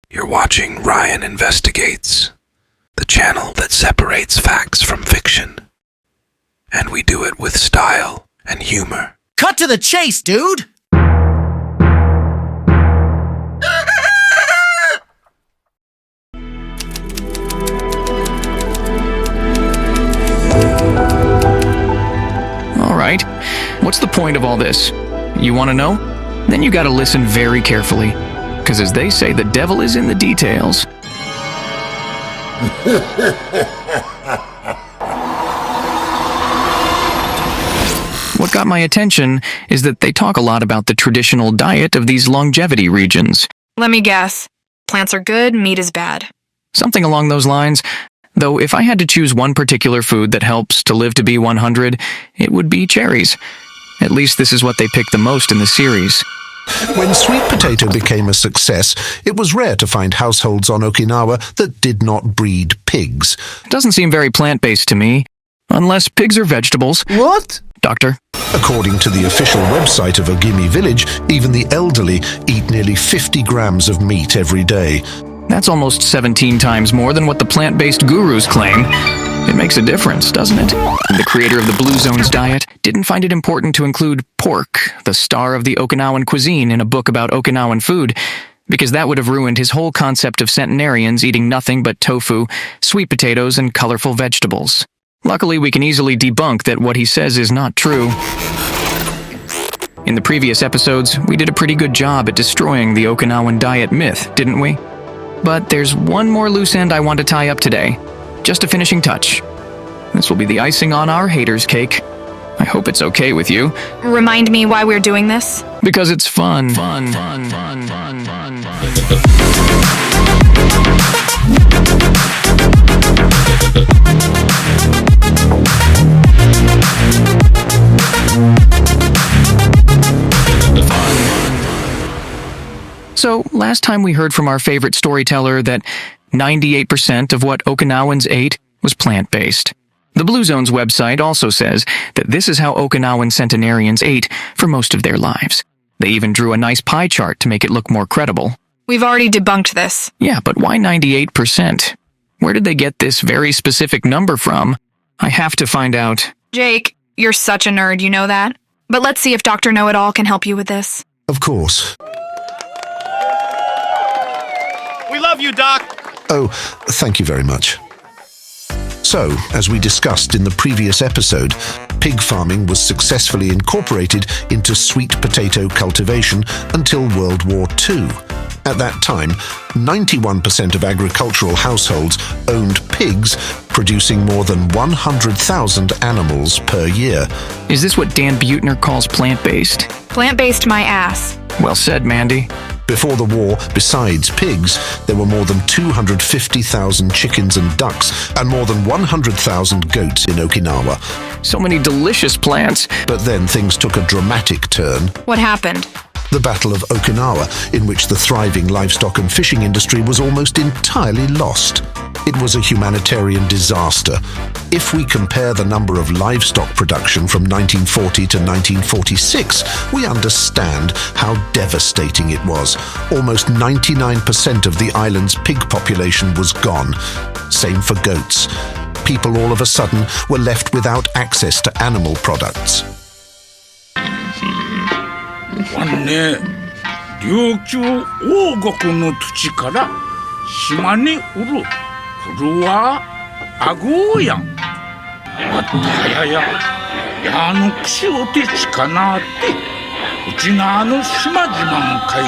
You're watching Ryan Investigates, the channel that separates facts from fiction. And we do it with style and humor. Cut to the chase, dude! Alright, what's the point of all this? You want to know? Then you gotta listen very carefully. Because as they say, the devil is in the details. What got my attention is that they talk a lot about the traditional diet of these longevity regions. Let me guess. Plants are good, meat is bad. Something along those lines. Though if I had to choose one particular food that helps to live to be 100, it would be cherries. At least this is what they pick the most in the series. When sweet potato became a success, it was rare to find households on Okinawa that did not breed pigs. It doesn't seem very plant-based to me. Unless pigs are vegetables. What? Doctor? According to the official website of Ogimi Village, even the elderly eat nearly 50 grams of meat every day. That's almost 17 times more than what the plant-based gurus claim. It makes a difference, doesn't it? The creator of the Blue Zone's diet didn't find it important to include pork, the star of the Okinawan cuisine, in a book about Okinawan food, because that would have ruined his whole concept of centenarians eating nothing but tofu, sweet potatoes, and colorful vegetables. Luckily, we can easily debunk that what he says is not true. In the previous episodes, we did a pretty good job at destroying the Okinawan diet myth, didn't we? But there's one more loose end I want to tie up today. Just a finishing touch. This will be the icing on our haters' cake. I hope it's okay with you. Remind me why we're doing this? Because it's fun. So, last time we heard from our favorite storyteller that 98% of what Okinawans ate was plant-based. The Blue Zone's website also says that this is how Okinawan centenarians ate for most of their lives. They even drew a nice pie chart to make it look more credible. We've already debunked this. Yeah, but why 98%? Where did they get this very specific number from? I have to find out. Jake, you're such a nerd, you know that? But let's see if Dr. Know-It-All can help you with this. Of course. We love you, Doc! Oh, thank you very much. So, as we discussed in the previous episode, pig farming was successfully incorporated into sweet potato cultivation until World War II. At that time, 91% of agricultural households owned pigs, producing more than 100,000 animals per year. Is this what Dan Buettner calls plant-based? Plant-based my ass. Well said, Mandy. Before the war, besides pigs, there were more than 250,000 chickens and ducks and more than 100,000 goats in Okinawa. So many delicious plants. But then things took a dramatic turn. What happened? The Battle of Okinawa, in which the thriving livestock and fishing industry was almost entirely lost. It was a humanitarian disaster. If we compare the number of livestock production from 1940 to 1946, we understand how devastating it was. Almost 99% of the island's pig population was gone. Same for goats. People all of a sudden were left without access to animal products. ね、琉球王国の土から島に売る古はあぐやん。またややの口をてちかなってうちなの島々んかい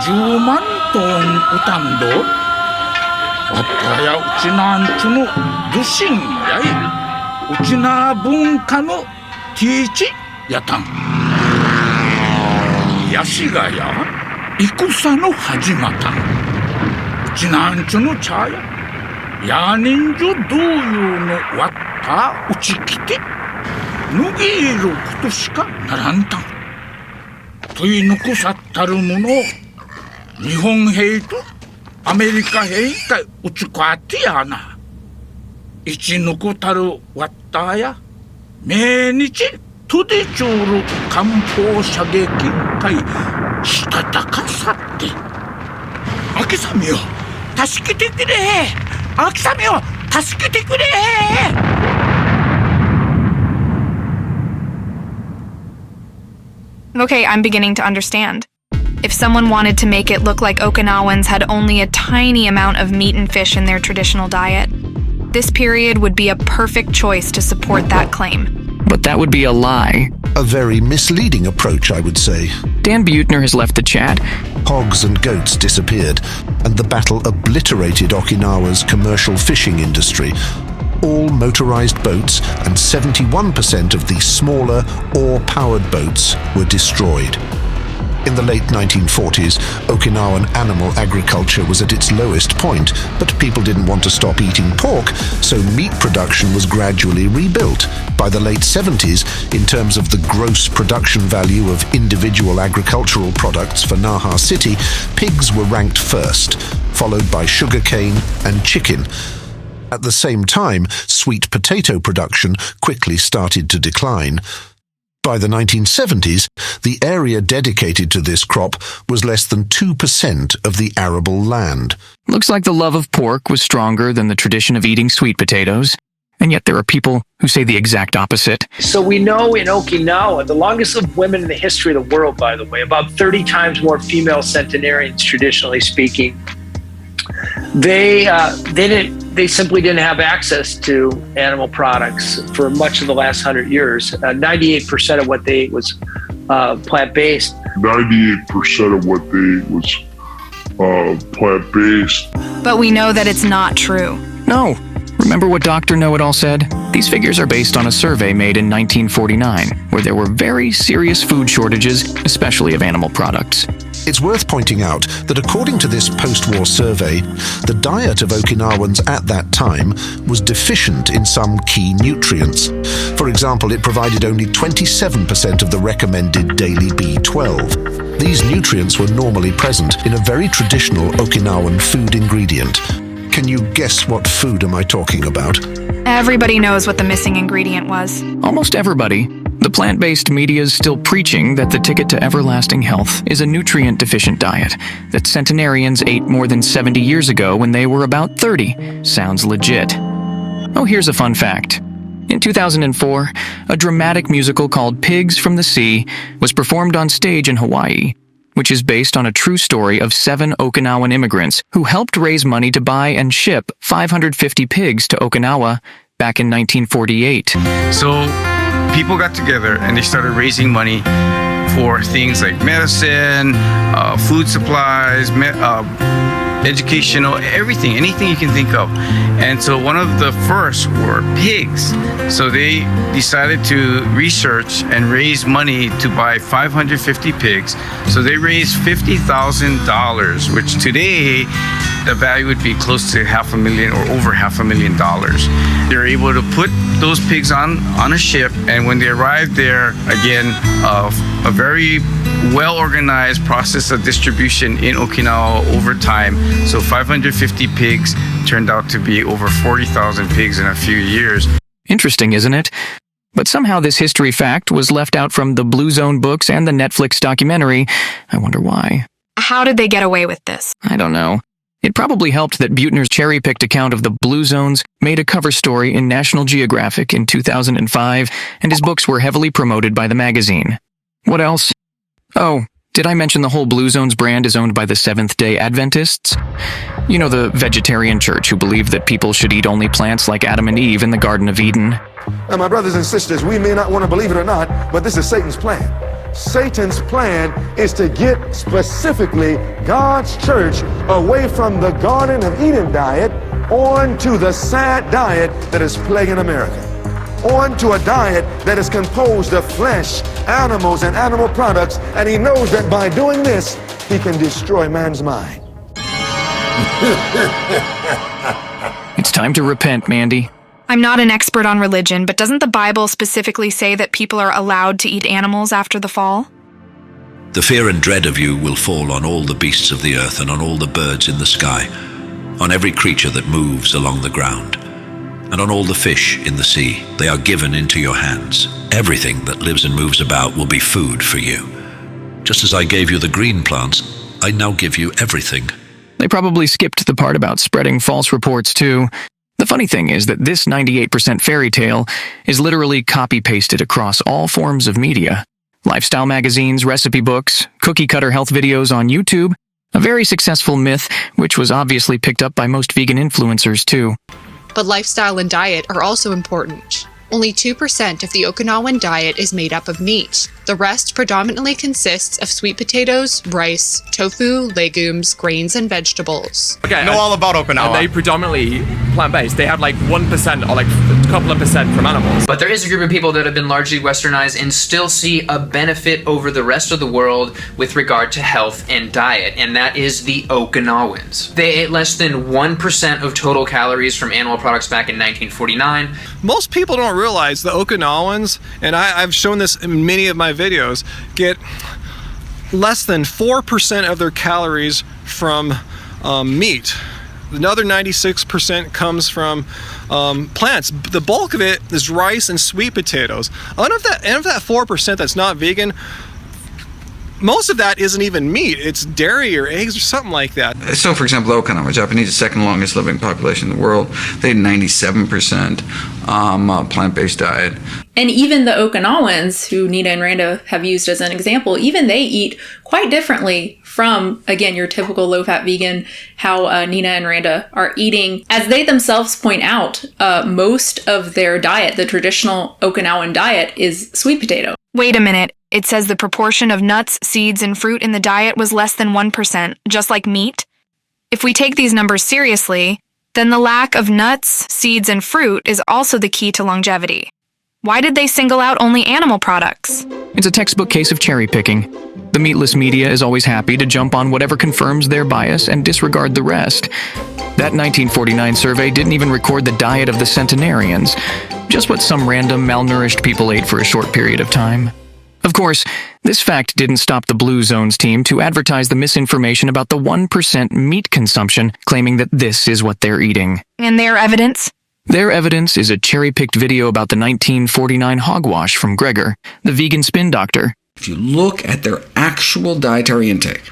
10万トンうたんどわたやうちなんちゅの武神やいうちな文化のティーチやたん。やしがや戦の始まったうちなんちゅの茶やや人女同様のわったうちきて脱ぎることしかならんたん問い抜くさったるもの日本兵とアメリカ兵かうちこあってやな一抜くたるわったや命日とでちょうる艦砲射撃会したたかさってあ秋雨よ助けてくれ秋雨よ助けてくれ Okay, I'm beginning to understand. If someone wanted to make it look like Okinawans had only a tiny amount of meat and fish in their traditional diet, this period would be a perfect choice to support that claim. But that would be a lie. A very misleading approach, I would say. Dan Buettner has left the chat. Hogs and goats disappeared, and the battle obliterated Okinawa's commercial fishing industry. All motorized boats and 71% of the smaller oar-powered boats were destroyed. In the late 1940s, Okinawan animal agriculture was at its lowest point, but people didn't want to stop eating pork, so meat production was gradually rebuilt. By the late 70s, in terms of the gross production value of individual agricultural products for Naha City, pigs were ranked first, followed by sugarcane and chicken. At the same time, sweet potato production quickly started to decline. By the 1970s, the area dedicated to this crop was less than 2% of the arable land. Looks like the love of pork was stronger than the tradition of eating sweet potatoes. And yet there are people who say the exact opposite. So we know in Okinawa, the longest lived women in the history of the world, by the way, about 30 times more female centenarians, traditionally speaking. They simply didn't have access to animal products for much of the last 100 years. 98% of what they ate was plant-based. 98% of what they ate was plant-based. But we know that it's not true. No. Remember what Dr. Know-It-All said? These figures are based on a survey made in 1949, where there were very serious food shortages, especially of animal products. It's worth pointing out that according to this post-war survey, the diet of Okinawans at that time was deficient in some key nutrients. For example, it provided only 27% of the recommended daily B12. These nutrients were normally present in a very traditional Okinawan food ingredient. Can you guess what food am I talking about? Everybody knows what the missing ingredient was. Almost everybody. The plant-based media is still preaching that the ticket to everlasting health is a nutrient-deficient diet that centenarians ate more than 70 years ago when they were about 30. Sounds legit. Oh, here's a fun fact. In 2004, a dramatic musical called Pigs from the Sea was performed on stage in Hawaii, which is based on a true story of 7 Okinawan immigrants who helped raise money to buy and ship 550 pigs to Okinawa back in 1948. So people got together and they started raising money for things like medicine, food supplies, educational, everything, anything you can think of. And so one of the first were pigs. So they decided to research and raise money to buy 550 pigs. So they raised $50,000, which today the value would be close to $500,000 or over $500,000. They're able to put those pigs on a ship, and when they arrived there, again, a very well-organized process of distribution in Okinawa over time. So 550 pigs turned out to be over 40,000 pigs in a few years. Interesting, isn't it? But somehow this history fact was left out from the Blue Zone books and the Netflix documentary. I wonder why. How did they get away with this? I don't know. It probably helped that Buettner's cherry-picked account of the Blue Zones made a cover story in National Geographic in 2005, and his books were heavily promoted by the magazine. What else? Oh, did I mention the whole Blue Zones brand is owned by the Seventh-day Adventists? You know, the vegetarian church who believe that people should eat only plants like Adam and Eve in the Garden of Eden. Now, my brothers and sisters, we may not want to believe it or not, but this is Satan's plan. Satan's plan is to get specifically God's church away from the Garden of Eden diet onto the sad diet that is plaguing America. Onto a diet that is composed of flesh, animals, and animal products, and he knows that by doing this, he can destroy man's mind. It's time to repent, Mandy. I'm not an expert on religion, but doesn't the Bible specifically say that people are allowed to eat animals after the fall? The fear and dread of you will fall on all the beasts of the earth and on all the birds in the sky, on every creature that moves along the ground, and on all the fish in the sea. They are given into your hands. Everything that lives and moves about will be food for you. Just as I gave you the green plants, I now give you everything. They probably skipped the part about spreading false reports too. The funny thing is that this 98% fairy tale is literally copy-pasted across all forms of media. Lifestyle magazines, recipe books, cookie-cutter health videos on YouTube. A very successful myth, which was obviously picked up by most vegan influencers too. But lifestyle and diet are also important. Only 2% of the Okinawan diet is made up of meat. The rest predominantly consists of sweet potatoes, rice, tofu, legumes, grains, and vegetables. Okay, I know all about Okinawa. And they predominantly plant-based. They have like 1% or like a couple of percent from animals. But there is a group of people that have been largely westernized and still see a benefit over the rest of the world with regard to health and diet, and that is the Okinawans. They ate less than 1% of total calories from animal products back in 1949. Most people don't realize the Okinawans, and I've shown this in many of my videos, get less than 4% of their calories from meat. Another 96% comes from plants. The bulk of it is rice and sweet potatoes. And of that 4% that's not vegan, most of that isn't even meat. It's dairy or eggs or something like that. So, for example, Okinawa, Japanese, the second longest living population in the world. They had 97% plant-based diet. And even the Okinawans, who Nina and Randa have used as an example, even they eat quite differently from, again, your typical low-fat vegan, how Nina and Randa are eating. As they themselves point out, most of their diet, the traditional Okinawan diet, is sweet potato. Wait a minute. It says the proportion of nuts, seeds, and fruit in the diet was less than 1%, just like meat. If we take these numbers seriously, then the lack of nuts, seeds, and fruit is also the key to longevity. Why did they single out only animal products? It's a textbook case of cherry picking. The meatless media is always happy to jump on whatever confirms their bias and disregard the rest. That 1949 survey didn't even record the diet of the centenarians, just what some random malnourished people ate for a short period of time. Of course, this fact didn't stop the Blue Zones team to advertise the misinformation about the 1% meat consumption, claiming that this is what they're eating. And their evidence? Their evidence is a cherry-picked video about the 1949 hogwash from Gregor, the vegan spin doctor. If you look at their actual dietary intake,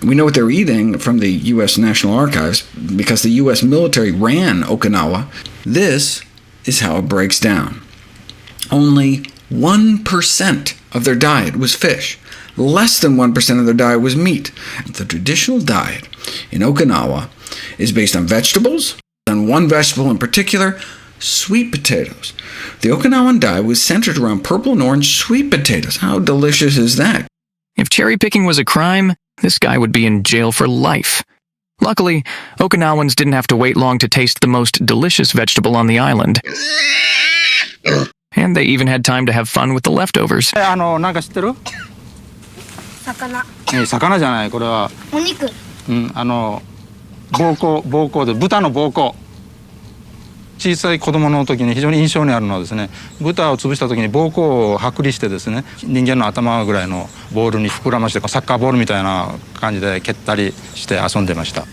we know what they're eating from the U.S. National Archives because the U.S. military ran Okinawa. This is how it breaks down. Only 1% of their diet was fish. Less than 1% of their diet was meat. The traditional diet in Okinawa is based on vegetables, on one vegetable in particular, sweet potatoes. The Okinawan diet was centered around purple and orange sweet potatoes. How delicious is that? If cherry picking was a crime, this guy would be in jail for life. Luckily, Okinawans didn't have to wait long to taste the most delicious vegetable on the island. And they even had time to have fun with the leftovers. なんか知ってる？魚。魚じゃない、これは。お肉。膀胱で豚の膀胱。小さい子供の時に非常に印象にあるのはですね、豚を潰した時に膀胱を剥離してですね、人間の頭ぐらいのボールに膨らましてサッカーボールみたいな感じで蹴ったりして遊んでました。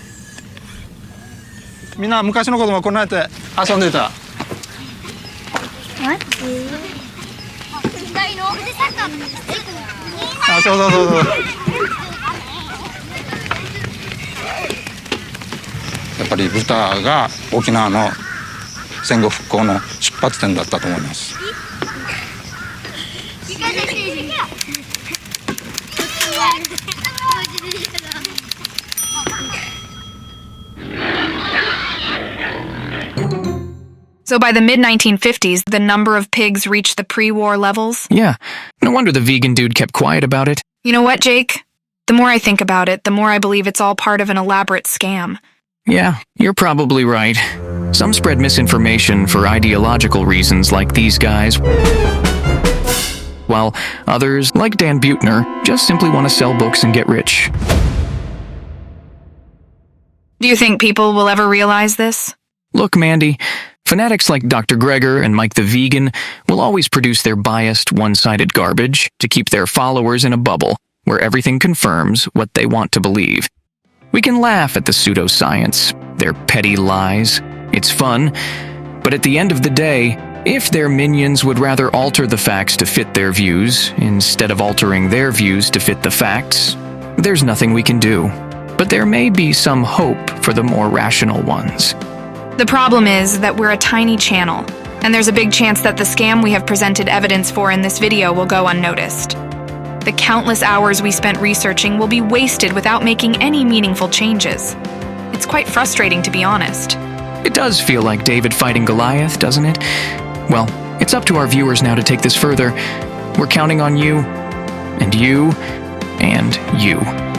みんな昔の子供はこんなやって遊んでた。あ、そうそうそうそう。やっぱり豚が沖縄の戦後復興の出発点だったと思います。So by the mid-1950s, the number of pigs reached the pre-war levels. Yeah, no wonder the vegan dude kept quiet about it. You know what, Jake? The more I think about it, the more I believe it's all part of an elaborate scam. Yeah, you're probably right. Some spread misinformation for ideological reasons like these guys, while others, like Dan Buettner, just simply want to sell books and get rich. Do you think people will ever realize this? Look, Mandy, fanatics like Dr. Gregor and Mike the Vegan will always produce their biased, one-sided garbage to keep their followers in a bubble where everything confirms what they want to believe. We can laugh at the pseudoscience, their petty lies. It's fun, but at the end of the day, if their minions would rather alter the facts to fit their views instead of altering their views to fit the facts, there's nothing we can do. but there may be some hope for the more rational ones. The problem is that we're a tiny channel, and there's a big chance that the scam we have presented evidence for in this video will go unnoticed. The countless hours we spent researching will be wasted without making any meaningful changes. It's quite frustrating, to be honest. It does feel like David fighting Goliath, doesn't it? Well, it's up to our viewers now to take this further. We're counting on you, and you, and you.